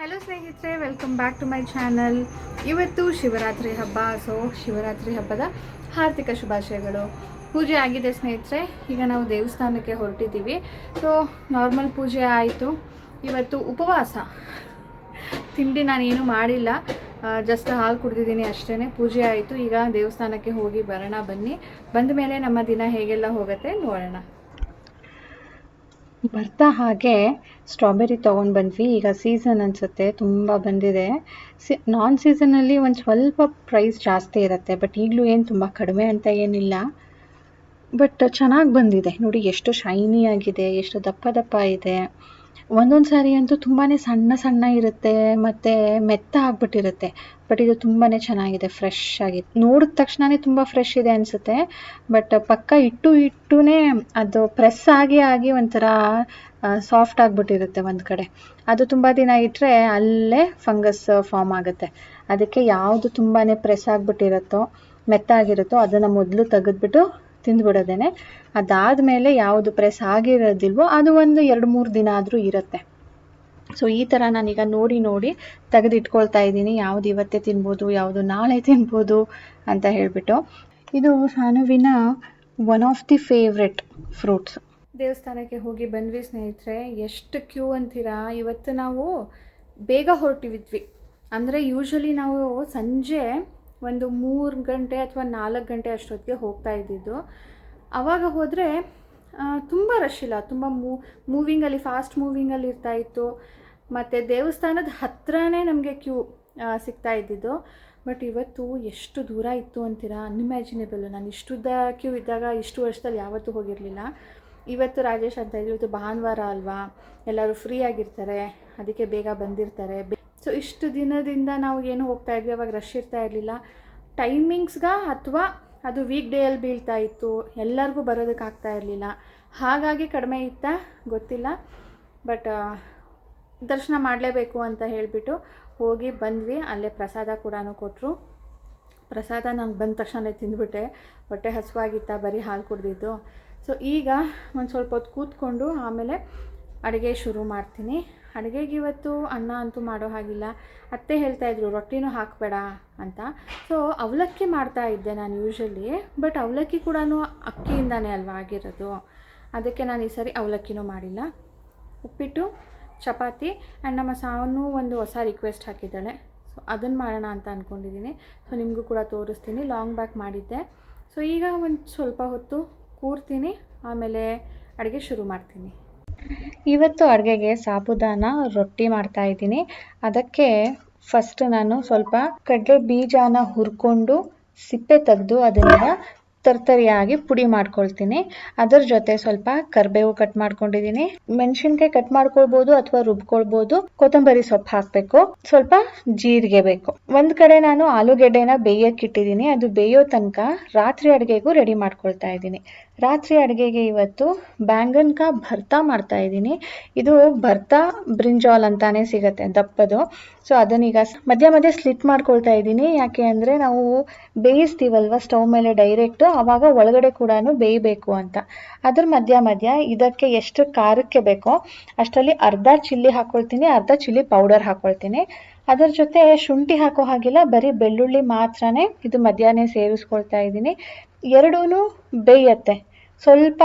Hello ಸ್ನೇಹಿತರೆ, welcome back to my channel. ಇವತ್ತು ಶಿವರಾತ್ರಿ ಹಬ್ಬ. ಶಿವರಾತ್ರಿ ಹಬ್ಬದ ಹಾರ್ದಿಕ ಶುಭಾಶಯಗಳು. ಪೂಜೆ ಆಗಿದೆ ಸ್ನೇಹಿತರೆ. ಈಗ ನಾವು ದೇವಸ್ಥಾನಕ್ಕೆ ಹೊರಟಿದ್ದೀವಿ. ನಾರ್ಮಲ್ ಪೂಜೆ ಆಯಿತು. ಇವತ್ತು ಉಪವಾಸ. ತಿಂಡಿ ನಾನೇನು ಮಾಡಿಲ್ಲ, ಜಸ್ಟ್ ಹಾಲು ಕುಡಿದಿದ್ದೀನಿ ಅಷ್ಟೇ. ಪೂಜೆ ಆಯಿತು. ಈಗ ದೇವಸ್ಥಾನಕ್ಕೆ ಹೋಗಿ ಬರೋಣ ಬನ್ನಿ. ಬಂದ ಮೇಲೆ ನಮ್ಮ ದಿನ ಹೇಗೆಲ್ಲ ಹೋಗುತ್ತೆ ನೋಡೋಣ. ಬರ್ತಾ ಹಾಗೆ ಸ್ಟ್ರಾಬೆರಿ ತೊಗೊಂಡು ಬಂದ್ವಿ. ಈಗ ಸೀಸನ್ ಅನಿಸುತ್ತೆ, ತುಂಬ ಬಂದಿದೆ. ನಾನ್ ಸೀಸನಲ್ಲಿ ಒಂದು ಸ್ವಲ್ಪ ಪ್ರೈಸ್ ಜಾಸ್ತಿ ಇರುತ್ತೆ, ಬಟ್ ಈಗಲೂ ಏನು ತುಂಬ ಕಡಿಮೆ ಅಂತ ಏನಿಲ್ಲ. ಬಟ್ ಚೆನ್ನಾಗಿ ಬಂದಿದೆ ನೋಡಿ, ಎಷ್ಟು ಶೈನಿ ಆಗಿದೆ, ಎಷ್ಟು ದಪ್ಪ ದಪ್ಪ ಇದೆ. ಒಂದೊಂದು ಸಾರಿ ಅಂತೂ ತುಂಬಾ ಸಣ್ಣ ಸಣ್ಣ ಇರುತ್ತೆ ಮತ್ತು ಮೆತ್ತ ಆಗಿಬಿಟ್ಟಿರುತ್ತೆ. ಬಟ್ ಇದು ತುಂಬಾ ಚೆನ್ನಾಗಿದೆ, ಫ್ರೆಶ್ ಆಗಿದೆ. ನೋಡಿದ ತಕ್ಷಣವೇ ತುಂಬ ಫ್ರೆಶ್ ಇದೆ ಅನಿಸುತ್ತೆ. ಬಟ್ ಪಕ್ಕ ಇಟ್ಟುನೇ ಅದು ಪ್ರೆಸ್ ಆಗಿ ಒಂಥರ ಸಾಫ್ಟ್ ಆಗಿಬಿಟ್ಟಿರುತ್ತೆ ಒಂದು ಕಡೆ. ಅದು ತುಂಬ ದಿನ ಇಟ್ಟರೆ ಅಲ್ಲೇ ಫಂಗಸ್ ಫಾರ್ಮ್ ಆಗುತ್ತೆ. ಅದಕ್ಕೆ ಯಾವುದು ತುಂಬಾ ಪ್ರೆಸ್ ಆಗಿಬಿಟ್ಟಿರುತ್ತೋ, ಮೆತ್ತಾಗಿರುತ್ತೋ ಅದನ್ನು ಮೊದಲು ತೆಗೆದ್ಬಿಟ್ಟು ತಿಂದ್ಬಿಡೋದೇನೆ. ಅದಾದಮೇಲೆ ಯಾವುದು ಪ್ರೆಸ್ ಆಗಿರೋದಿಲ್ವೋ ಅದು ಒಂದು 2-3 ದಿನ ಆದರೂ ಇರುತ್ತೆ. ಸೊ ಈ ಥರ ನಾನೀಗ ನೋಡಿ ತೆಗೆದಿಟ್ಕೊಳ್ತಾ ಇದ್ದೀನಿ, ಯಾವುದು ಇವತ್ತೇ ತಿನ್ಬೋದು, ಯಾವುದು ನಾಳೆ ತಿನ್ಬೋದು ಅಂತ ಹೇಳಿಬಿಟ್ಟು. ಇದು ಸಾನುವಿನ one of the favourite fruits. ದೇವಸ್ಥಾನಕ್ಕೆ ಹೋಗಿ ಬಂದ್ವಿ ಸ್ನೇಹಿತರೆ. ಎಷ್ಟು ಕ್ಯೂ ಅಂತೀರಾ. ಇವತ್ತು ನಾವು ಬೇಗ ಹೊರಟಿದ್ವಿ. ಅಂದರೆ ಯೂಶ್ವಲಿ ನಾವು ಸಂಜೆ ಒಂದು 3 ಗಂಟೆ ಅಥವಾ 4 ಗಂಟೆ ಅಷ್ಟೊತ್ತಿಗೆ ಹೋಗ್ತಾ ಇದ್ದಿದ್ದು. ಆವಾಗ ಹೋದರೆ ತುಂಬ ರಶ್ ಇಲ್ಲ, ತುಂಬ ಮೂವಿಂಗಲ್ಲಿ ಫಾಸ್ಟ್ ಮೂವಿಂಗಲ್ಲಿ ಇರ್ತಾಯಿತ್ತು. ಮತ್ತು ದೇವಸ್ಥಾನದ ಹತ್ರನೇ ನಮಗೆ ಕ್ಯೂ ಸಿಗ್ತಾ ಇದ್ದಿದ್ದು. ಬಟ್ ಇವತ್ತು ಎಷ್ಟು ದೂರ ಇತ್ತು ಅಂತೀರಾ, ಅನ್ಇಮ್ಯಾಜಿನೇಬಲ್. ನಾನು ಇಷ್ಟುದ್ದ ಕ್ಯೂ ಇದ್ದಾಗ ಇಷ್ಟು ವರ್ಷದಲ್ಲಿ ಯಾವತ್ತೂ ಹೋಗಿರಲಿಲ್ಲ. ಇವತ್ತು ರಾಜೇಶ್ ಅಂತ ಇದ್ದರು, ಇವತ್ತು ಭಾನುವಾರ ಅಲ್ವಾ, ಎಲ್ಲರೂ ಫ್ರೀ ಆಗಿರ್ತಾರೆ, ಅದಕ್ಕೆ ಬೇಗ ಬಂದಿರ್ತಾರೆ. ಸೊ ಇಷ್ಟು ದಿನದಿಂದ ನಾವು ಏನು ಹೋಗ್ತಾ ಇದ್ವಿ, ಅವಾಗ ರಶ್ ಇರ್ತಾ ಇರಲಿಲ್ಲ. ಅಥವಾ ಅದು ವೀಕ್ ಡೇಯಲ್ಲಿ ಬೀಳ್ತಾ ಇತ್ತು, ಎಲ್ಲರಿಗೂ ಬರೋದಕ್ಕಾಗ್ತಾ ಇರಲಿಲ್ಲ. ಹಾಗಾಗಿ ಕಡಿಮೆ ಇತ್ತಾ ಗೊತ್ತಿಲ್ಲ. ಬಟ್ ದರ್ಶನ ಮಾಡಲೇಬೇಕು ಅಂತ ಹೇಳಿಬಿಟ್ಟು ಹೋಗಿ ಬಂದ್ವಿ. ಅಲ್ಲೇ ಪ್ರಸಾದ ಕೂಡ ಕೊಟ್ಟರು. ಪ್ರಸಾದ ನಾನು ಬಂದ ತಕ್ಷಣ ತಿಂದುಬಿಟ್ಟೆ, ಹೊಟ್ಟೆ ಹಸುವಾಗಿತ್ತ, ಬರೀ ಹಾಲು ಕುಡಿದಿದ್ದು. ಸೊ ಈಗ ಒಂದು ಸ್ವಲ್ಪ ಹೊತ್ತು ಕೂತ್ಕೊಂಡು ಆಮೇಲೆ ಅಡುಗೆ ಶುರು ಮಾಡ್ತೀನಿ. ಅಡುಗೆಗೆ ಇವತ್ತು ಅನ್ನ ಅಂತೂ ಮಾಡೋ ಹಾಗಿಲ್ಲ. ಅತ್ತೆ ಹೇಳ್ತಾಯಿದ್ರು ರೊಟ್ಟಿನೂ ಹಾಕಬೇಡ ಅಂತ. ಸೊ ಅವಲಕ್ಕಿ ಮಾಡ್ತಾ ಇದ್ದೆ ನಾನು ಯೂಶ್ವಲಿ. ಬಟ್ ಅವಲಕ್ಕಿ ಕೂಡ ಅಕ್ಕಿಯಿಂದನೇ ಅಲ್ವಾ ಆಗಿರೋದು, ಅದಕ್ಕೆ ನಾನು ಈ ಸರಿ ಅವಲಕ್ಕಿನೂ ಮಾಡಿಲ್ಲ. ಉಪ್ಪಿಟ್ಟು, ಚಪಾತಿ ಆ್ಯಂಡ್ ನಮ್ಮ ಸಾವನು ಒಂದು ಹೊಸ ರಿಕ್ವೆಸ್ಟ್ ಹಾಕಿದ್ದಾಳೆ. ಸೊ ಅದನ್ನು ಮಾಡೋಣ ಅಂತ ಅಂದ್ಕೊಂಡಿದ್ದೀನಿ. ಸೊ ನಿಮಗೂ ಕೂಡ ತೋರಿಸ್ತೀನಿ. ಲಾಂಗ್ ಬ್ಯಾಕ್ ಮಾಡಿದ್ದೆ. ಸೊ ಈಗ ಒಂದು ಸ್ವಲ್ಪ ಹೊತ್ತು ಕೂರ್ತೀನಿ, ಆಮೇಲೆ ಅಡುಗೆ ಶುರು ಮಾಡ್ತೀನಿ. ಇವತ್ತು ಅಡುಗೆಗೆ ಸಾಬುದಾನ ರೊಟ್ಟಿ ಮಾಡ್ತಾ ಇದ್ದೀನಿ. ಅದಕ್ಕೆ ಫಸ್ಟ್ ನಾನು ಸ್ವಲ್ಪ ಕಡಲೆ ಬೀಜನ ಹುರ್ಕೊಂಡು ಸಿಪ್ಪೆ ತೆಗೆದು ಅದನ್ನು ತರ್ತರಿಯಾಗಿ ಪುಡಿ ಮಾಡ್ಕೊಳ್ತೀನಿ. ಅದರ ಜೊತೆ ಸ್ವಲ್ಪ ಕರಿಬೇವು ಕಟ್ ಮಾಡ್ಕೊಂಡಿದ್ದೀನಿ, ಮೆಣಸಿನ್ಕಾಯಿ ಕಟ್ ಮಾಡ್ಕೊಳ್ಬೋದು ಅಥವಾ ರುಬ್ಕೊಳ್ಬೋದು. ಕೊತ್ತಂಬರಿ ಸೊಪ್ಪು ಹಾಕಬೇಕು, ಸ್ವಲ್ಪ ಜೀರಿಗೆ ಬೇಕು. ಒಂದು ಕಡೆ ನಾನು ಆಲೂಗೆಡ್ಡೆನ ಬೇಯಕ್ಕಿಟ್ಟಿದ್ದೀನಿ. ಅದು ಬೇಯೋ ತನಕ ರಾತ್ರಿ ಅಡುಗೆಗೂ ರೆಡಿ ಮಾಡ್ಕೊಳ್ತಾ ಇದ್ದೀನಿ. ರಾತ್ರಿ ಅಡುಗೆಗೆ ಇವತ್ತು ಬ್ಯಾಂಗನ್ ಕಾ ಭರ್ತಾ ಮಾಡ್ತಾ ಇದ್ದೀನಿ. ಇದು ಭರ್ತಾ ಬ್ರಿಂಜಾಲ್ ಅಂತಾನೆ ಸಿಗುತ್ತೆ, ದಪ್ಪದು. ಸೊ ಅದನ್ನೀಗ ಮಧ್ಯ ಸ್ಲಿಟ್ ಮಾಡ್ಕೊಳ್ತಾ ಇದ್ದೀನಿ. ಯಾಕೆ ಅಂದರೆ ನಾವು ಬೇಯಿಸ್ತೀವಲ್ವ ಸ್ಟವ್ ಮೇಲೆ ಡೈರೆಕ್ಟು, ಆವಾಗ ಒಳಗಡೆ ಕೂಡ ಬೇಯಬೇಕು ಅಂತ. ಅದ್ರ ಮಧ್ಯ ಇದಕ್ಕೆ ಎಷ್ಟು ಖಾರಕ್ಕೆ ಬೇಕೋ ಅಷ್ಟರಲ್ಲಿ ಅರ್ಧ ಚಿಲ್ಲಿ ಹಾಕ್ಕೊಳ್ತೀನಿ, ಅರ್ಧ ಚಿಲ್ಲಿ ಪೌಡರ್ ಹಾಕ್ಕೊಳ್ತೀನಿ. ಅದರ ಜೊತೆ ಶುಂಠಿ ಹಾಕೋ ಹಾಗಿಲ್ಲ, ಬರೀ ಬೆಳ್ಳುಳ್ಳಿ ಮಾತ್ರನೇ ಇದು ಮಧ್ಯಾಹ್ನ ಸೇರಿಸ್ಕೊಳ್ತಾ ಇದ್ದೀನಿ. ಎರಡೂ ಬೇಯತ್ತೆ. ಸ್ವಲ್ಪ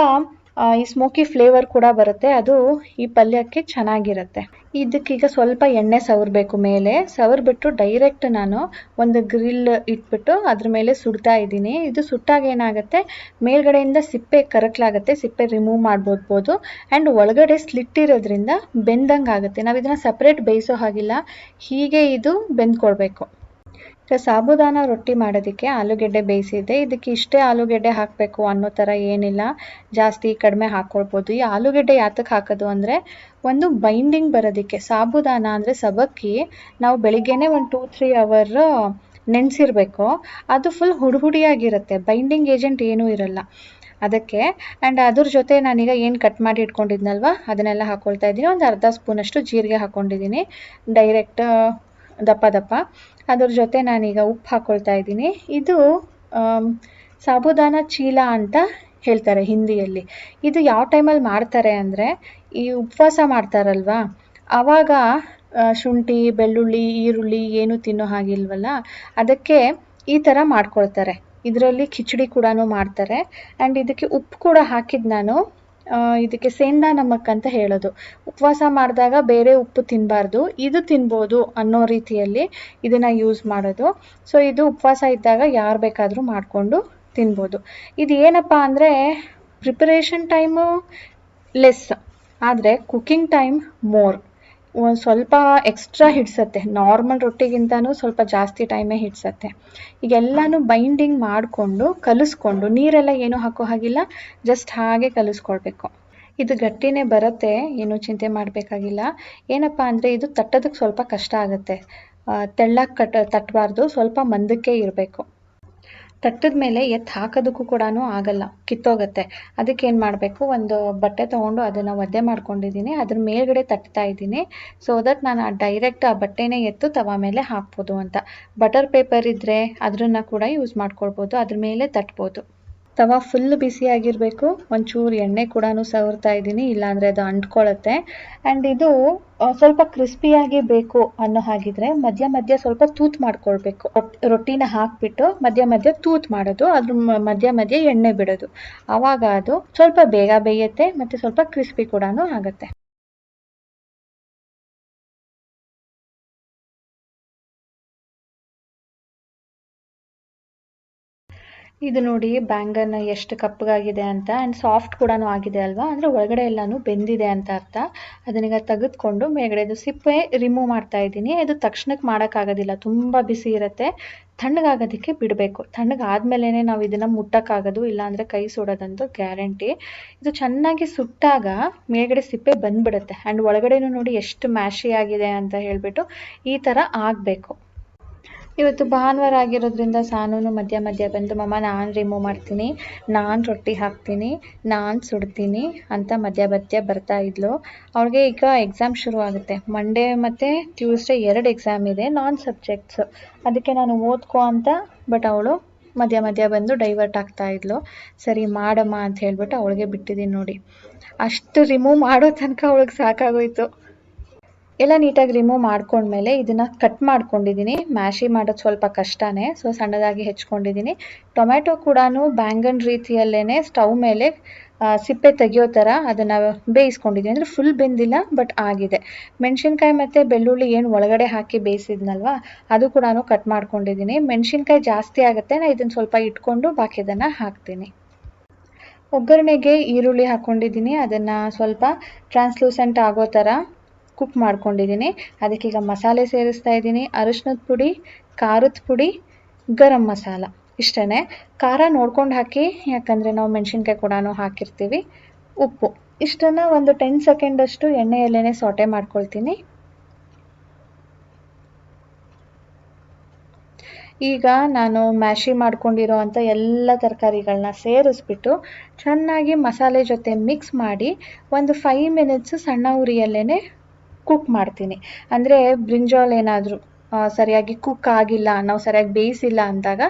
ಈ ಸ್ಮೋಕಿ ಫ್ಲೇವರ್ ಕೂಡ ಬರುತ್ತೆ, ಅದು ಈ ಪಲ್ಯಕ್ಕೆ ಚೆನ್ನಾಗಿರುತ್ತೆ. ಇದಕ್ಕೀಗ ಸ್ವಲ್ಪ ಎಣ್ಣೆ ಸವರಬೇಕು ಮೇಲೆ. ಸವರ್ಬಿಟ್ಟು ಡೈರೆಕ್ಟ್ ನಾನು ಒಂದು ಗ್ರಿಲ್ ಇಟ್ಬಿಟ್ಟು ಅದ್ರ ಮೇಲೆ ಸುಡ್ತಾ ಇದ್ದೀನಿ. ಇದು ಸುಟ್ಟಾಗ ಏನಾಗುತ್ತೆ, ಮೇಲ್ಗಡೆಯಿಂದ ಸಿಪ್ಪೆ ಕರಕಲಾಗುತ್ತೆ, ಸಿಪ್ಪೆ ರಿಮೂವ್ ಮಾಡ್ಬೋದು. ಆ್ಯಂಡ್ ಒಳಗಡೆ ಸ್ಲಿಟ್ ಇರೋದ್ರಿಂದ ಬೆಂದಂಗೆ ಆಗುತ್ತೆ. ನಾವು ಇದನ್ನು ಸಪ್ರೇಟ್ ಬೇಯಿಸೋ ಹಾಗಿಲ್ಲ, ಹೀಗೆ ಇದು ಬೆಂದ್ಕೊಳ್ಬೇಕು. ಸಾಬುದಾನ ರೊಟ್ಟಿ ಮಾಡೋದಕ್ಕೆ ಆಲೂಗೆಡ್ಡೆ ಬೇಯಿಸಿದ್ದೆ. ಇದಕ್ಕೆ ಇಷ್ಟೇ ಆಲೂಗೆಡ್ಡೆ ಹಾಕಬೇಕು ಅನ್ನೋ ಥರ ಏನಿಲ್ಲ, ಜಾಸ್ತಿ ಕಡಿಮೆ ಹಾಕ್ಕೊಳ್ಬೋದು. ಈ ಆಲೂಗೆಡ್ಡೆ ಯಾತಕ್ಕೆ ಹಾಕೋದು ಅಂದರೆ ಒಂದು ಬೈಂಡಿಂಗ್ ಬರೋದಕ್ಕೆ. ಸಾಬುದಾನ ಅಂದರೆ ಸಬ್ಬಕ್ಕಿ ನಾವು ಬೆಳಿಗ್ಗೆನೇ ಒಂದು 2-3 ಅವರ್ ನೆನೆಸಿರ್ಬೇಕು. ಅದು ಫುಲ್ ಹುಡಿಯಾಗಿರುತ್ತೆ, ಬೈಂಡಿಂಗ್ ಏಜೆಂಟ್ ಏನೂ ಇರಲ್ಲ ಅದಕ್ಕೆ. ಆ್ಯಂಡ್ ಅದ್ರ ಜೊತೆ ನಾನೀಗ ಏನು ಕಟ್ ಮಾಡಿ ಇಟ್ಕೊಂಡಿದ್ನಲ್ವ ಅದನ್ನೆಲ್ಲ ಹಾಕ್ಕೊಳ್ತಾ ಇದ್ದೀನಿ. ಒಂದು ಅರ್ಧ ಸ್ಪೂನಷ್ಟು ಜೀರಿಗೆ ಹಾಕ್ಕೊಂಡಿದ್ದೀನಿ, ಡೈರೆಕ್ಟ್ ದಪ್ಪ. ಅದ್ರ ಜೊತೆ ನಾನೀಗ ಉಪ್ಪು ಹಾಕ್ಕೊಳ್ತಾ ಇದ್ದೀನಿ. ಇದು ಸಾಬುದಾನ ಚೀಲ ಅಂತ ಹೇಳ್ತಾರೆ ಹಿಂದಿಯಲ್ಲಿ. ಇದು ಯಾವ ಟೈಮಲ್ಲಿ ಮಾಡ್ತಾರೆ ಅಂದರೆ, ಈ ಉಪವಾಸ ಮಾಡ್ತಾರಲ್ವ ಆವಾಗ ಶುಂಠಿ ಬೆಳ್ಳುಳ್ಳಿ ಈರುಳ್ಳಿ ಏನು ತಿನ್ನೋ ಹಾಗಿಲ್ವಲ್ಲ, ಅದಕ್ಕೆ ಈ ಥರ ಮಾಡ್ಕೊಳ್ತಾರೆ. ಇದರಲ್ಲಿ ಕಿಚಡಿ ಕೂಡ ಮಾಡ್ತಾರೆ. ಆ್ಯಂಡ್ ಇದಕ್ಕೆ ಉಪ್ಪು ಕೂಡ ಹಾಕಿದ್ದು ನಾನು. ಇದಕ್ಕೆ ಸೇಂದಾ ನಮಕ್ ಅಂತ ಹೇಳೋದು. ಉಪವಾಸ ಮಾಡಿದಾಗ ಬೇರೆ ಉಪ್ಪು ತಿನ್ನಬಾರ್ದು, ಇದು ತಿನ್ಬೋದು ಅನ್ನೋ ರೀತಿಯಲ್ಲಿ ಇದನ್ನು ಯೂಸ್ ಮಾಡೋದು. ಸೊ ಇದು ಉಪವಾಸ ಇದ್ದಾಗ ಯಾರು ಬೇಕಾದರೂ ಮಾಡಿಕೊಂಡು ತಿನ್ಬೋದು. ಇದು ಏನಪ್ಪ ಅಂದರೆ ಪ್ರಿಪರೇಷನ್ ಟೈಮು ಲೆಸ್, ಆದರೆ ಕುಕ್ಕಿಂಗ್ ಟೈಮ್ ಮೋರ್. ಒಂದು ಸ್ವಲ್ಪ ಎಕ್ಸ್ಟ್ರಾ ಹಿಡ್ಸತ್ತೆ, ನಾರ್ಮಲ್ ರೊಟ್ಟಿಗಿಂತನೂ ಸ್ವಲ್ಪ ಜಾಸ್ತಿ ಟೈಮೇ ಹಿಡ್ಸತ್ತೆ. ಈಗೆಲ್ಲನೂ ಬೈಂಡಿಂಗ್ ಮಾಡಿಕೊಂಡು ಕಲಿಸ್ಕೊಂಡು, ನೀರೆಲ್ಲ ಏನೂ ಹಾಕೋ ಹಾಗಿಲ್ಲ, ಜಸ್ಟ್ ಹಾಗೆ ಕಲಿಸ್ಕೊಳ್ಬೇಕು. ಇದು ಗಟ್ಟಿನೇ ಬರುತ್ತೆ, ಏನೂ ಚಿಂತೆ ಮಾಡಬೇಕಾಗಿಲ್ಲ. ಏನಪ್ಪ ಅಂದರೆ ಇದು ತಟ್ಟೋದಕ್ಕೆ ಸ್ವಲ್ಪ ಕಷ್ಟ ಆಗುತ್ತೆ. ತೆಳ್ಳಗೆ ತಟ್ಟಬಾರ್ದು, ಸ್ವಲ್ಪ ಮಂದಕ್ಕೆ ಇರಬೇಕು. ತಟ್ಟದ ಮೇಲೆ ಎತ್ತು ಹಾಕೋದಕ್ಕೂ ಕೂಡ ಆಗಲ್ಲ, ಕಿತ್ತೋಗುತ್ತೆ. ಅದಕ್ಕೆ ಏನು ಮಾಡಬೇಕು, ಒಂದು ಬಟ್ಟೆ ತೊಗೊಂಡು ಅದನ್ನು ಒದ್ದೆ ಮಾಡ್ಕೊಂಡಿದ್ದೀನಿ, ಅದ್ರ ಮೇಲ್ಗಡೆ ತಟ್ತಾ ಇದ್ದೀನಿ. ಸೊ ದಟ್ ನಾನು ಡೈರೆಕ್ಟ್ ಆ ಬಟ್ಟೆನೇ ಎತ್ತು ತವ ಮೇಲೆ ಹಾಕ್ಬೋದು ಅಂತ. ಬಟರ್ ಪೇಪರ್ ಇದ್ದರೆ ಅದನ್ನು ಕೂಡ ಯೂಸ್ ಮಾಡ್ಕೊಳ್ಬೋದು, ಅದ್ರ ಮೇಲೆ ತಟ್ಬೋದು. ತವ ಫುಲ್ ಬಿಸಿಯಾಗಿರಬೇಕು. ಒಂಚೂರು ಎಣ್ಣೆ ಕೂಡ ಸವರ್ತಾ ಇದ್ದೀನಿ, ಇಲ್ಲಾಂದರೆ ಅದು ಅಂಟ್ಕೊಳ್ಳುತ್ತೆ. ಆ್ಯಂಡ್ ಇದು ಸ್ವಲ್ಪ ಕ್ರಿಸ್ಪಿಯಾಗಿ ಬೇಕು ಅನ್ನೋ ಹಾಗಿದ್ರೆ ಮಧ್ಯ ಮಧ್ಯ ಸ್ವಲ್ಪ ತೂತು ಮಾಡ್ಕೊಳ್ಬೇಕು. ರೊಟ್ಟಿನ ಹಾಕಿಬಿಟ್ಟು ಮಧ್ಯ ಮಧ್ಯ ತೂತು ಮಾಡೋದು, ಅದ್ರ ಮಧ್ಯ ಮಧ್ಯ ಎಣ್ಣೆ ಬಿಡೋದು. ಆವಾಗ ಅದು ಸ್ವಲ್ಪ ಬೇಗ ಬೇಯುತ್ತೆ ಮತ್ತು ಸ್ವಲ್ಪ ಕ್ರಿಸ್ಪಿ ಕೂಡ ಆಗುತ್ತೆ. ಇದು ನೋಡಿ ಬ್ಯಾಂಗನ್ ಎಷ್ಟು ಕಪ್ಪಗಾಗಿದೆ ಅಂತ. ಆ್ಯಂಡ್ ಸಾಫ್ಟ್ ಕೂಡ ಆಗಿದೆ ಅಲ್ವಾ, ಅಂದರೆ ಒಳಗಡೆ ಎಲ್ಲನೂ ಬೆಂದಿದೆ ಅಂತ ಅರ್ಥ. ಅದನ್ನೀಗ ತೆಗೆದುಕೊಂಡು ಮೇಲ್ಗಡೆದು ಸಿಪ್ಪೆ ರಿಮೂವ್ ಮಾಡ್ತಾ ಇದ್ದೀನಿ. ಇದು ತಕ್ಷಣಕ್ಕೆ ಮಾಡೋಕ್ಕಾಗೋದಿಲ್ಲ, ತುಂಬ ಬಿಸಿ ಇರುತ್ತೆ. ತಣ್ಣಗಾಗೋದಕ್ಕೆ ಬಿಡಬೇಕು. ತಣ್ಣಗಾದ್ಮೇಲೆ ನಾವು ಇದನ್ನು ಮುಟ್ಟಕ್ಕಾಗೋದು, ಇಲ್ಲಾಂದರೆ ಕೈ ಸುಡೋದಂತೂ ಗ್ಯಾರಂಟಿ. ಇದು ಚೆನ್ನಾಗಿ ಸುಟ್ಟಾಗ ಮೇಲ್ಗಡೆ ಸಿಪ್ಪೆ ಬಂದ್ಬಿಡುತ್ತೆ. ಆ್ಯಂಡ್ ಒಳಗಡೆನೂ ನೋಡಿ ಎಷ್ಟು ಮ್ಯಾಶಿ ಆಗಿದೆ ಅಂತ ಹೇಳಿಬಿಟ್ಟು ಈ ಥರ ಆಗಬೇಕು. ಇವತ್ತು ಭಾನುವಾರ ಆಗಿರೋದ್ರಿಂದ ಸಾನೂನು ಮಧ್ಯ ಮಧ್ಯ ಬಂದು ಮಮ್ಮ ನಾನು ರಿಮೂವ್ ಮಾಡ್ತೀನಿ, ನಾನು ರೊಟ್ಟಿ ಹಾಕ್ತೀನಿ, ನಾನು ಸುಡ್ತೀನಿ ಅಂತ ಮಧ್ಯ ಮಧ್ಯ ಬರ್ತಾ ಇದ್ಲು. ಅವಳಿಗೆ ಈಗ ಎಕ್ಸಾಮ್ ಶುರು ಆಗುತ್ತೆ. ಮಂಡೇ ಮತ್ತು ಟ್ಯೂಸ್ಡೇ 2 ಎಕ್ಸಾಮ್ ಇದೆ, ನಾನ್ ಸಬ್ಜೆಕ್ಟ್ಸು. ಅದಕ್ಕೆ ನಾನು ಓದ್ಕೋ ಅಂತ, ಬಟ್ ಅವಳು ಮಧ್ಯ ಮಧ್ಯ ಬಂದು ಡೈವರ್ಟ್ ಆಗ್ತಾ ಇದ್ಲು. ಸರಿ ಮಾಡಮ್ಮ ಅಂತ ಹೇಳ್ಬಿಟ್ಟು ಅವಳಿಗೆ ಬಿಟ್ಟಿದ್ದೀನಿ ನೋಡಿ. ಅಷ್ಟು ರಿಮೂವ್ ಮಾಡೋ ತನಕ ಅವಳಿಗೆ ಸಾಕಾಗೋಯ್ತು. ಎಲ್ಲ ನೀಟಾಗಿ ರಿಮೂವ್ ಮಾಡ್ಕೊಂಡ್ಮೇಲೆ ಇದನ್ನು ಕಟ್ ಮಾಡ್ಕೊಂಡಿದ್ದೀನಿ. ಮ್ಯಾಶಿ ಮಾಡೋದು ಸ್ವಲ್ಪ ಕಷ್ಟನೇ, ಸೊ ಸಣ್ಣದಾಗಿ ಹೆಚ್ಕೊಂಡಿದ್ದೀನಿ. ಟೊಮ್ಯಾಟೊ ಕೂಡ ಬ್ಯಾಂಗನ್ ರೀತಿಯಲ್ಲೇ ಸ್ಟವ್ ಮೇಲೆ ಸಿಪ್ಪೆ ತೆಗಿಯೋ ಥರ ಅದನ್ನು ಬೇಯಿಸ್ಕೊಂಡಿದ್ದೀನಿ. ಅಂದರೆ ಫುಲ್ ಬೆಂದಿಲ್ಲ, ಬಟ್ ಆಗಿದೆ. ಮೆಣಸಿನ್ಕಾಯಿ ಮತ್ತು ಬೆಳ್ಳುಳ್ಳಿ ಏನು ಒಳಗಡೆ ಹಾಕಿ ಬೇಯಿಸಿದ್ನಲ್ವ, ಅದು ಕೂಡ ಕಟ್ ಮಾಡ್ಕೊಂಡಿದ್ದೀನಿ. ಮೆಣಸಿನ್ಕಾಯಿ ಜಾಸ್ತಿ ಆಗುತ್ತೆ, ನಾನು ಇದನ್ನು ಸ್ವಲ್ಪ ಇಟ್ಕೊಂಡು ಬಾಕಿದನ್ನು ಹಾಕ್ತೀನಿ. ಒಗ್ಗರಣೆಗೆ ಈರುಳ್ಳಿ ಹಾಕ್ಕೊಂಡಿದ್ದೀನಿ, ಅದನ್ನು ಸ್ವಲ್ಪ ಟ್ರಾನ್ಸ್ಲೂಸೆಂಟ್ ಆಗೋ ಥರ ಕುಕ್ ಮಾಡ್ಕೊಂಡಿದ್ದೀನಿ. ಅದಕ್ಕೀಗ ಮಸಾಲೆ ಸೇರಿಸ್ತಾ ಇದ್ದೀನಿ. ಅರಿಶಿನದ ಪುಡಿ, ಖಾರದ ಪುಡಿ, ಗರಂ ಮಸಾಲ, ಇಷ್ಟೇ. ಖಾರ ನೋಡ್ಕೊಂಡು ಹಾಕಿ, ಯಾಕಂದರೆ ನಾವು ಮೆಣಸಿನ್ಕಾಯಿ ಕೂಡ ಹಾಕಿರ್ತೀವಿ. ಉಪ್ಪು, ಇಷ್ಟನ್ನು ಒಂದು 10 ಸೆಕೆಂಡಷ್ಟು ಎಣ್ಣೆಯಲ್ಲೇ ಸೌಟೆ ಮಾಡ್ಕೊಳ್ತೀನಿ. ಈಗ ನಾನು ಮ್ಯಾಶಿ ಮಾಡ್ಕೊಂಡಿರೋ ಅಂಥ ಎಲ್ಲ ತರಕಾರಿಗಳನ್ನ ಸೇರಿಸ್ಬಿಟ್ಟು ಚೆನ್ನಾಗಿ ಮಸಾಲೆ ಜೊತೆ ಮಿಕ್ಸ್ ಮಾಡಿ ಒಂದು 5 ಮಿನಿಟ್ಸು ಸಣ್ಣ ಉರಿಯಲ್ಲೇ ಕುಕ್ ಮಾಡ್ತೀನಿ. ಅಂದರೆ ಬ್ರಿಂಜಾಲ್ ಏನಾದರೂ ಸರಿಯಾಗಿ ಕುಕ್ ಆಗಿಲ್ಲ, ನಾವು ಸರಿಯಾಗಿ ಬೇಯಿಸಿಲ್ಲ ಅಂದಾಗ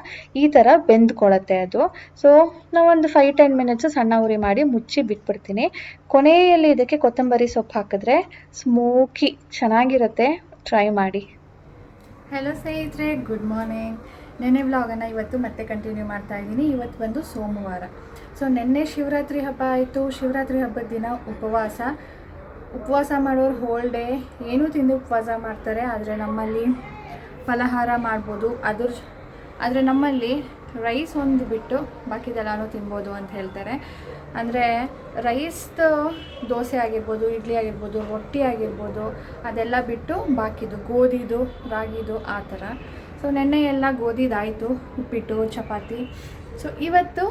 ಈ ಥರ ಬೆಂದ್ಕೊಳ್ಳುತ್ತೆ ಅದು. ಸೊ ನಾವೊಂದು 5-10 ಮಿನಿಟ್ಸು ಸಣ್ಣ ಉರಿ ಮಾಡಿ ಮುಚ್ಚಿ ಬಿಟ್ಬಿಡ್ತೀನಿ. ಕೊನೆಯಲ್ಲಿ ಇದಕ್ಕೆ ಕೊತ್ತಂಬರಿ ಸೊಪ್ಪು ಹಾಕಿದ್ರೆ ಸ್ಮೋಕಿ ಚೆನ್ನಾಗಿರುತ್ತೆ, ಟ್ರೈ ಮಾಡಿ. ಹಲೋ ಸ್ನೇಹಿತರೆ, ಗುಡ್ ಮಾರ್ನಿಂಗ್. ನೆನ್ನೆ ವ್ಲಾಗನ್ನು ಇವತ್ತು ಮತ್ತೆ ಕಂಟಿನ್ಯೂ ಮಾಡ್ತಾ ಇದ್ದೀನಿ. ಇವತ್ತು ಬಂದು ಸೋಮವಾರ. ಸೊ ನೆನ್ನೆ ಶಿವರಾತ್ರಿ ಹಬ್ಬ ಆಯಿತು. ಶಿವರಾತ್ರಿ ಹಬ್ಬದ ದಿನ ಉಪವಾಸ ಮಾಡೋರು ಹೋಲ್ ಡೇ ಏನೂ ತಿಂದು ಉಪವಾಸ ಮಾಡ್ತಾರೆ. ಆದರೆ ನಮ್ಮಲ್ಲಿ ಫಲಹಾರ ಮಾಡ್ಬೋದು, ಆದರೆ ನಮ್ಮಲ್ಲಿ ರೈಸ್ ಒಂದು ಬಿಟ್ಟು ಬಾಕಿದೆಲ್ಲನೂ ತಿನ್ಬೋದು ಅಂತ ಹೇಳ್ತಾರೆ. ಅಂದರೆ ರೈಸ್ದು ದೋಸೆ ಆಗಿರ್ಬೋದು, ಇಡ್ಲಿ ಆಗಿರ್ಬೋದು, ರೊಟ್ಟಿ ಆಗಿರ್ಬೋದು, ಅದೆಲ್ಲ ಬಿಟ್ಟು ಬಾಕಿದು ಗೋಧಿದು, ರಾಗಿದು ಆ ಥರ. ಸೊ ನೆನ್ನೆ ಎಲ್ಲ ಗೋಧಿದಾಯಿತು, ಉಪ್ಪಿಟ್ಟು, ಚಪಾತಿ. ಸೊ ಇವತ್ತು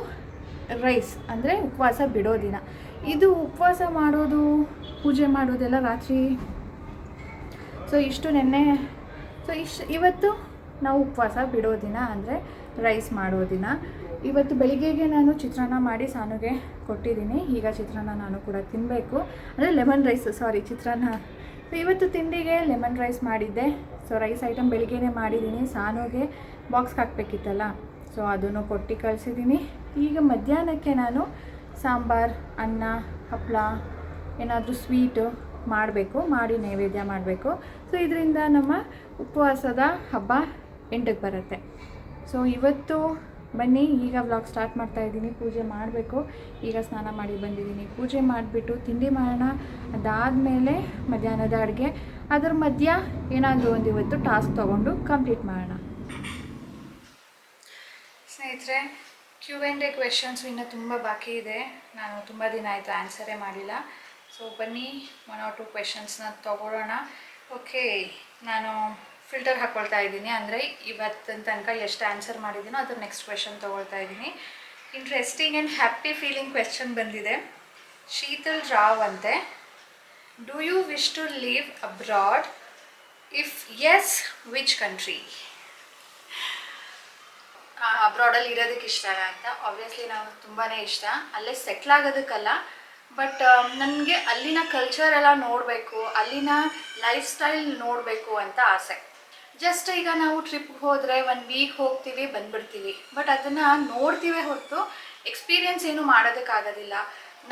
ರೈಸ್, ಅಂದರೆ ಉಪವಾಸ ಬಿಡೋ ದಿನ. ಇದು ಉಪವಾಸ ಮಾಡೋದು, ಪೂಜೆ ಮಾಡೋದೆಲ್ಲ ರಾತ್ರಿ. ಸೊ ಇಷ್ಟು ನೆನ್ನೆ. ಸೊ ಇವತ್ತು ನಾವು ಉಪವಾಸ ಬಿಡೋ ದಿನ, ಅಂದರೆ ರೈಸ್ ಮಾಡೋ ದಿನ. ಇವತ್ತು ಬೆಳಿಗ್ಗೆಗೆ ನಾನು ಚಿತ್ರಾನ್ನ ಮಾಡಿ ಸಾನುಗೆ ಕೊಟ್ಟಿದ್ದೀನಿ. ಈಗ ಚಿತ್ರಾನ್ನ ನಾನು ಕೂಡ ತಿನ್ನಬೇಕು. ಅಂದರೆ ಲೆಮನ್ ರೈಸ್, ಚಿತ್ರಾನ್ನ. ಸೊ ಇವತ್ತು ತಿಂಡಿಗೆ ಲೆಮನ್ ರೈಸ್ ಮಾಡಿದ್ದೆ. ಸೊ ರೈಸ್ ಐಟಮ್ ಬೆಳಿಗ್ಗೆನೇ ಮಾಡಿದ್ದೀನಿ. ಸಾನುಗೆ ಬಾಕ್ಸ್ಗೆ ಹಾಕಬೇಕಿತ್ತಲ್ಲ, ಸೊ ಅದನ್ನು ಕೊಟ್ಟು ಕಳಿಸಿದ್ದೀನಿ. ಈಗ ಮಧ್ಯಾಹ್ನಕ್ಕೆ ನಾನು ಸಾಂಬಾರು, ಅನ್ನ, ಹಪ್ಪಳ, ಏನಾದರೂ ಸ್ವೀಟು ಮಾಡಬೇಕು, ಮಾಡಿ ನೈವೇದ್ಯ ಮಾಡಬೇಕು. ಸೊ ಇದರಿಂದ ನಮ್ಮ ಉಪವಾಸದ ಹಬ್ಬ ಎಂಟಕ್ಕೆ ಬರುತ್ತೆ. ಸೊ ಇವತ್ತು ಬನ್ನಿ, ಈಗ ವ್ಲಾಗ್ ಸ್ಟಾರ್ಟ್ ಮಾಡ್ತಾ ಇದ್ದೀನಿ. ಪೂಜೆ ಮಾಡಬೇಕು. ಈಗ ಸ್ನಾನ ಮಾಡಿ ಬಂದಿದ್ದೀನಿ. ಪೂಜೆ ಮಾಡಿಬಿಟ್ಟು ತಿಂಡಿ ಮಾಡೋಣ. ಅದಾದಮೇಲೆ ಮಧ್ಯಾಹ್ನದ ಅಡುಗೆ, ಅದ್ರ ಮಧ್ಯ ಏನಾದರೂ ಒಂದು ಇವತ್ತು ಟಾಸ್ಕ್ ತೊಗೊಂಡು ಕಂಪ್ಲೀಟ್ ಮಾಡೋಣ. ಸ್ನೇಹಿತರೆ, Q&A ಕ್ವೆಶನ್ಸ್ ಇನ್ನೂ ತುಂಬ ಬಾಕಿ ಇದೆ. ನಾನು ತುಂಬ ದಿನ ಆಯಿತು ಆನ್ಸರೇ ಮಾಡಿಲ್ಲ. ಸೊ ಬನ್ನಿ 1 or 2 ಕ್ವೆಶನ್ಸ್ನ ತೊಗೊಳ್ಳೋಣ. ಓಕೆ, ನಾನು ಫಿಲ್ಟರ್ ಹಾಕ್ಕೊಳ್ತಾ ಇದ್ದೀನಿ. ಅಂದರೆ ಇವತ್ತಿನ ತನಕ ಎಷ್ಟು ಆನ್ಸರ್ ಮಾಡಿದ್ದೀನೋ ಅದ್ರ ನೆಕ್ಸ್ಟ್ ಕ್ವೆಶನ್ ತೊಗೊಳ್ತಾ ಇದ್ದೀನಿ. Interesting and happy feeling question ಬಂದಿದೆ. ಶೀತಲ್ ರಾವ್ ಅಂತೆ. Do you wish to live abroad? If yes, which country? ಅಬ್ರಾಡಲ್ಲಿ ಇರೋದಕ್ಕೆ ಇಷ್ಟನಾ ಅಂತ? ಆಬ್ವಿಯಸ್ಲಿ ನಾವು ತುಂಬಾ ಇಷ್ಟ. ಅಲ್ಲೇ ಸೆಟ್ಲ್ ಆಗೋದಕ್ಕಲ್ಲ, ಬಟ್ ನನಗೆ ಅಲ್ಲಿನ ಕಲ್ಚರ್ ಎಲ್ಲ ನೋಡಬೇಕು, ಅಲ್ಲಿನ ಲೈಫ್ ಸ್ಟೈಲ್ ನೋಡಬೇಕು ಅಂತ ಆಸೆ. ಜಸ್ಟ್ ಈಗ ನಾವು ಟ್ರಿಪ್ಗೆ ಹೋದರೆ 1 ವೀಕ್ ಹೋಗ್ತೀವಿ, ಬಂದುಬಿಡ್ತೀವಿ. ಬಟ್ ಅದನ್ನು ನೋಡ್ತೀವಿ ಹೊರತು ಎಕ್ಸ್ಪೀರಿಯೆನ್ಸ್ ಏನು ಮಾಡೋದಕ್ಕಾಗೋದಿಲ್ಲ.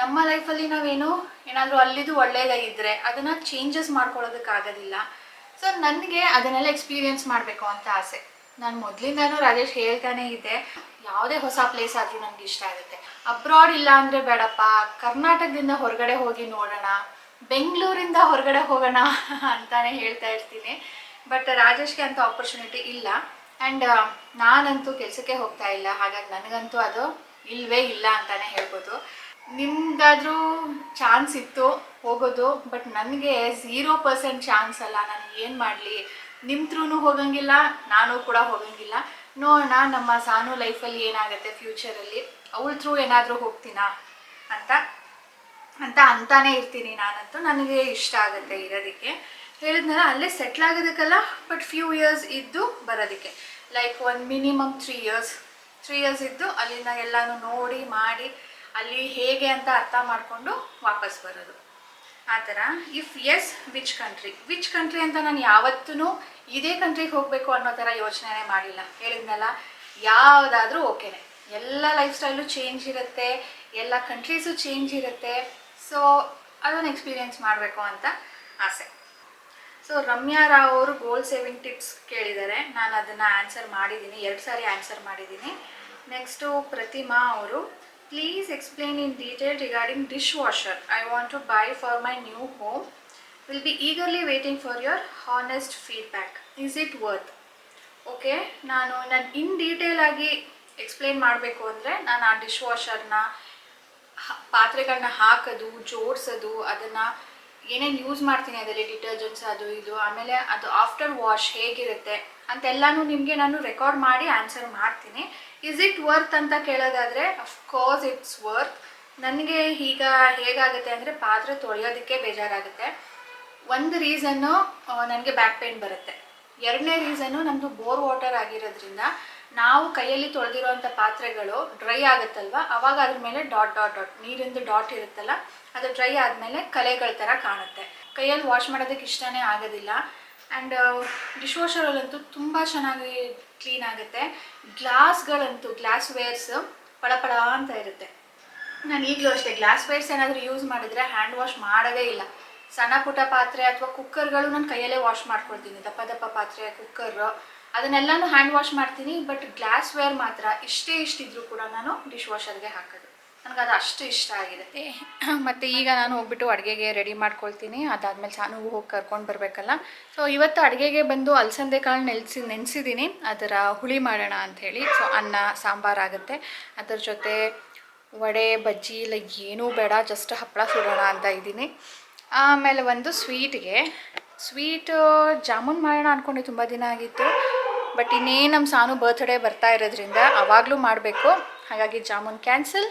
ನಮ್ಮ ಲೈಫಲ್ಲಿ ನಾವೇನು ಏನಾದರೂ ಅಲ್ಲಿದ್ದು ಒಳ್ಳೆಯದಾಗಿದ್ದರೆ ಅದನ್ನು ಚೇಂಜಸ್ ಮಾಡ್ಕೊಳ್ಳೋದಕ್ಕಾಗೋದಿಲ್ಲ. ಸೊ ನನಗೆ ಅದನ್ನೆಲ್ಲ ಎಕ್ಸ್ಪೀರಿಯೆನ್ಸ್ ಮಾಡಬೇಕು ಅಂತ ಆಸೆ. ನಾನು ಮೊದಲಿಂದನೂ ರಾಜೇಶ್ ಹೇಳ್ತಾನೆ ಇದ್ದೆ, ಯಾವುದೇ ಹೊಸ ಪ್ಲೇಸ್ ಆದರೂ ನನಗೆ ಇಷ್ಟ ಆಗುತ್ತೆ. ಅಬ್ರಾಡ್ ಇಲ್ಲ ಅಂದರೆ ಬೇಡಪ್ಪ, ಕರ್ನಾಟಕದಿಂದ ಹೊರಗಡೆ ಹೋಗಿ ನೋಡೋಣ, ಬೆಂಗಳೂರಿಂದ ಹೊರಗಡೆ ಹೋಗೋಣ ಅಂತಾನೆ ಹೇಳ್ತಾ ಇರ್ತೀನಿ. ಬಟ್ ರಾಜೇಶ್ಗೆ ಅಂಥ ಆಪರ್ಚುನಿಟಿ ಇಲ್ಲ. ಆ್ಯಂಡ್ ನಾನಂತೂ ಕೆಲಸಕ್ಕೆ ಹೋಗ್ತಾ ಇಲ್ಲ. ಹಾಗಾಗಿ ನನಗಂತೂ ಅದು ಇಲ್ಲವೇ ಇಲ್ಲ ಅಂತಲೇ ಹೇಳ್ಬೋದು. ನಿಮ್ಗಾದರೂ ಚಾನ್ಸ್ ಇತ್ತು ಹೋಗೋದು, ಬಟ್ ನನಗೆ 0% ಚಾನ್ಸ್ ಅಲ್ಲ. ನಾನು ಏನು ಮಾಡಲಿ? ನಿಮ್ಮ ಥ್ರೂ ಹೋಗಂಗಿಲ್ಲ, ನಾನು ಕೂಡ ಹೋಗಂಗಿಲ್ಲ. ನೋಡೋಣ ನಮ್ಮ ಸಾನು ಲೈಫಲ್ಲಿ ಏನಾಗುತ್ತೆ ಫ್ಯೂಚರಲ್ಲಿ, ಅವಳ ಥ್ರೂ ಏನಾದರೂ ಹೋಗ್ತೀನಾ ಅಂತಾನೆ ಇರ್ತೀನಿ ನಾನಂತೂ. ನನಗೆ ಇಷ್ಟ ಆಗುತ್ತೆ ಇರೋದಕ್ಕೆ. ಹೇಳಿದ್ನಲ್ಲ, ಅಲ್ಲೇ ಸೆಟ್ಲ್ ಆಗೋದಕ್ಕಲ್ಲ, ಬಟ್ ಫ್ಯೂ ಇಯರ್ಸ್ ಇದ್ದು ಬರೋದಕ್ಕೆ. ಲೈಕ್ ಒಂದು ಮಿನಿಮಮ್ 3 ಇಯರ್ಸ್ ಇದ್ದು ಅಲ್ಲಿಂದ ಎಲ್ಲನೂ ನೋಡಿ ಮಾಡಿ ಅಲ್ಲಿ ಹೇಗೆ ಅಂತ ಅರ್ಥ ಮಾಡಿಕೊಂಡು ವಾಪಸ್ ಬರೋದು, ಆ ಥರ. ಇಫ್ ಎಸ್, ವಿಚ್ ಕಂಟ್ರಿ ಅಂತ ನಾನು ಯಾವತ್ತೂ ಇದೇ ಕಂಟ್ರಿಗೆ ಹೋಗಬೇಕು ಅನ್ನೋ ಥರ ಯೋಚನೆ ಮಾಡಿಲ್ಲ. ಹೇಳಿದ್ನಲ್ಲ, ಯಾವುದಾದ್ರೂ ಓಕೆನೆ. ಎಲ್ಲ ಲೈಫ್ ಸ್ಟೈಲು ಚೇಂಜ್ ಇರುತ್ತೆ, ಎಲ್ಲ ಕಂಟ್ರೀಸು ಚೇಂಜ್ ಇರುತ್ತೆ. ಸೊ ಅದನ್ನು ಎಕ್ಸ್ಪೀರಿಯೆನ್ಸ್ ಮಾಡಬೇಕು ಅಂತ ಆಸೆ. ಸೊ ರಮ್ಯಾ ರಾವ್ ಅವರು ಗೋಲ್ ಸೇವಿಂಗ್ ಟಿಪ್ಸ್ ಕೇಳಿದ್ದಾರೆ. ನಾನು ಅದನ್ನು ಆನ್ಸರ್ ಮಾಡಿದ್ದೀನಿ, 2 ಸಾರಿ ಆನ್ಸರ್ ಮಾಡಿದ್ದೀನಿ. ನೆಕ್ಸ್ಟು ಪ್ರತಿಮಾ ಅವರು, please explain in detail regarding dishwasher. I want to buy for my new home. Will be eagerly waiting for your honest feedback. Is it worth? Okay, ನಾನು in detail ಆಗಿ explain ಮಾಡಬೇಕು ಅಂದರೆ, ನಾನು ಆ dish ವಾಷರ್ನ ಪಾತ್ರೆಗಳನ್ನ ಹಾಕೋದು, ಜೋಡಿಸೋದು, ಅದನ್ನು ಏನೇನು ಯೂಸ್ ಮಾಡ್ತೀನಿ ಅದರಲ್ಲಿ ಡಿಟರ್ಜೆಂಟ್ಸ್ ಅದು ಇದು, ಆಮೇಲೆ ಅದು ಆಫ್ಟರ್ ವಾಶ್ ಹೇಗಿರುತ್ತೆ ಅಂತೆಲ್ಲನೂ ನಿಮಗೆ ನಾನು ರೆಕಾರ್ಡ್ ಮಾಡಿ ಆನ್ಸರ್ ಮಾಡ್ತೀನಿ. ಇಸ್ ಇಟ್ ವರ್ತ್ ಅಂತ ಕೇಳೋದಾದರೆ, ಅಫ್ಕೋರ್ಸ್ ಇಟ್ಸ್ ವರ್ತ್. ನನಗೆ ಈಗ ಹೇಗಾಗುತ್ತೆ ಅಂದರೆ, ಪಾತ್ರೆ ತೊಳೆಯೋದಕ್ಕೆ ಬೇಜಾರಾಗುತ್ತೆ. ಒಂದು ರೀಸನ್ನು ನನಗೆ ಬ್ಯಾಕ್ ಪೇನ್ ಬರುತ್ತೆ. 2ನೇ ರೀಸನ್ನು ನಮ್ಮದು ಬೋರ್ ವಾಟರ್ ಆಗಿರೋದ್ರಿಂದ ನಾವು ಕೈಯಲ್ಲಿ ತೊಳೆದಿರೋವಂಥ ಪಾತ್ರೆಗಳು ಡ್ರೈ ಆಗುತ್ತಲ್ವ, ಆವಾಗ ಅದ್ರ ಮೇಲೆ ಡಾಟ್ ನೀರಿಂದು ಡಾಟ್ ಇರುತ್ತಲ್ಲ, ಅದು ಡ್ರೈ ಆದಮೇಲೆ ಕಲೆಗಳ ಥರ ಕಾಣುತ್ತೆ. ಕೈಯಲ್ಲಿ ವಾಶ್ ಮಾಡೋದಕ್ಕೆ ಇಷ್ಟನೇ ಆಗೋದಿಲ್ಲ. ಆ್ಯಂಡ್ ಡಿಶ್ ವಾಷರಲ್ಲಂತೂ ತುಂಬ ಚೆನ್ನಾಗಿ ಕ್ಲೀನ್ ಆಗುತ್ತೆ. ಗ್ಲಾಸ್ ವೇರ್ಸ್ ಪಳಪಳ ಅಂತ ಇರುತ್ತೆ. ನಾನು ಈಗಲೂ ಅಷ್ಟೇ ಗ್ಲಾಸ್ ವೇರ್ಸ್ ಏನಾದರೂ ಯೂಸ್ ಮಾಡಿದರೆ ಹ್ಯಾಂಡ್ ವಾಶ್ ಮಾಡೋದೇ ಇಲ್ಲ. ಸಣ್ಣ ಪುಟ್ಟ ಪಾತ್ರೆ ಅಥವಾ ಕುಕ್ಕರ್ಗಳು ನಾನು ಕೈಯಲ್ಲೇ ವಾಶ್ ಮಾಡ್ಕೊಳ್ತೀನಿ. ದಪ್ಪ ಪಾತ್ರೆ, ಕುಕ್ಕರು, ಅದನ್ನೆಲ್ಲನೂ ಹ್ಯಾಂಡ್ ವಾಶ್ ಮಾಡ್ತೀನಿ. ಬಟ್ ಗ್ಲಾಸ್ ವೇರ್ ಮಾತ್ರ ಇಷ್ಟಿದ್ರೂ ಕೂಡ ನಾನು ಡಿಶ್ ವಾಷರ್ಗೆ ಹಾಕೋದು. ನನಗದು ಅಷ್ಟು ಇಷ್ಟ ಆಗಿದೆ. ಮತ್ತು ಈಗ ನಾನು ಹೋಗ್ಬಿಟ್ಟು ಅಡುಗೆಗೆ ರೆಡಿ ಮಾಡ್ಕೊಳ್ತೀನಿ. ಅದಾದಮೇಲೆ ಸಾನುಗೂ ಹೋಗಿ ಕರ್ಕೊಂಡು ಬರಬೇಕಲ್ಲ. ಸೊ ಇವತ್ತು ಅಡುಗೆಗೆ ಬಂದು ಅಲಸಂದೆ ಕಾಳು ನೆನೆಸಿದ್ದೀನಿ. ಅದರ ಹುಳಿ ಮಾಡೋಣ ಅಂಥೇಳಿ. ಸೊ ಅನ್ನ ಸಾಂಬಾರು ಆಗುತ್ತೆ. ಅದರ ಜೊತೆ ವಡೆ, ಬಜ್ಜಿ ಇಲ್ಲ ಏನೂ ಬೇಡ, ಜಸ್ಟ್ ಹಪ್ಪಳ ಸುಡೋಣ ಅಂತ ಇದ್ದೀನಿ. ಆಮೇಲೆ ಒಂದು ಸ್ವೀಟು ಜಾಮೂನ್ ಮಾಡೋಣ ಅಂದ್ಕೊಂಡು ತುಂಬ ದಿನ ಆಗಿತ್ತು. ಬಟ್ ಇನ್ನೇನು ನಮ್ಮ ಸಾನು ಬರ್ತ್ಡೇ ಬರ್ತಾ ಇರೋದ್ರಿಂದ ಅವಾಗಲೂ ಮಾಡಬೇಕು. ಹಾಗಾಗಿ ಜಾಮೂನ್ ಕ್ಯಾನ್ಸಲ್.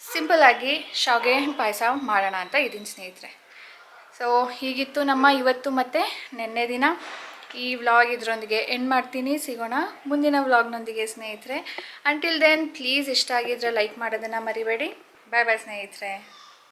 ಸಿಂಪಲ್ಲಾಗಿ ಶಾವಿಗೆ ಪಾಯಸ ಮಾಡೋಣ ಅಂತ ಇದ್ದೀನಿ ಸ್ನೇಹಿತರೆ. ಸೊ ಹೀಗಿತ್ತು ನಮ್ಮ ಇವತ್ತು ಮತ್ತು ನಿನ್ನೆ ದಿನ. ಈ ವ್ಲಾಗ್ ಇದರೊಂದಿಗೆ ಎಂಡ್ ಮಾಡ್ತೀನಿ. ಸಿಗೋಣ ಮುಂದಿನ ವ್ಲಾಗ್ನೊಂದಿಗೆ ಸ್ನೇಹಿತರೆ. ಅಂಟಿಲ್ ದೆನ್ ಪ್ಲೀಸ್ ಇಷ್ಟ ಆಗಿದ್ರೆ ಲೈಕ್ ಮಾಡೋದನ್ನು ಮರಿಬೇಡಿ. ಬಾಯ್ ಸ್ನೇಹಿತರೆ.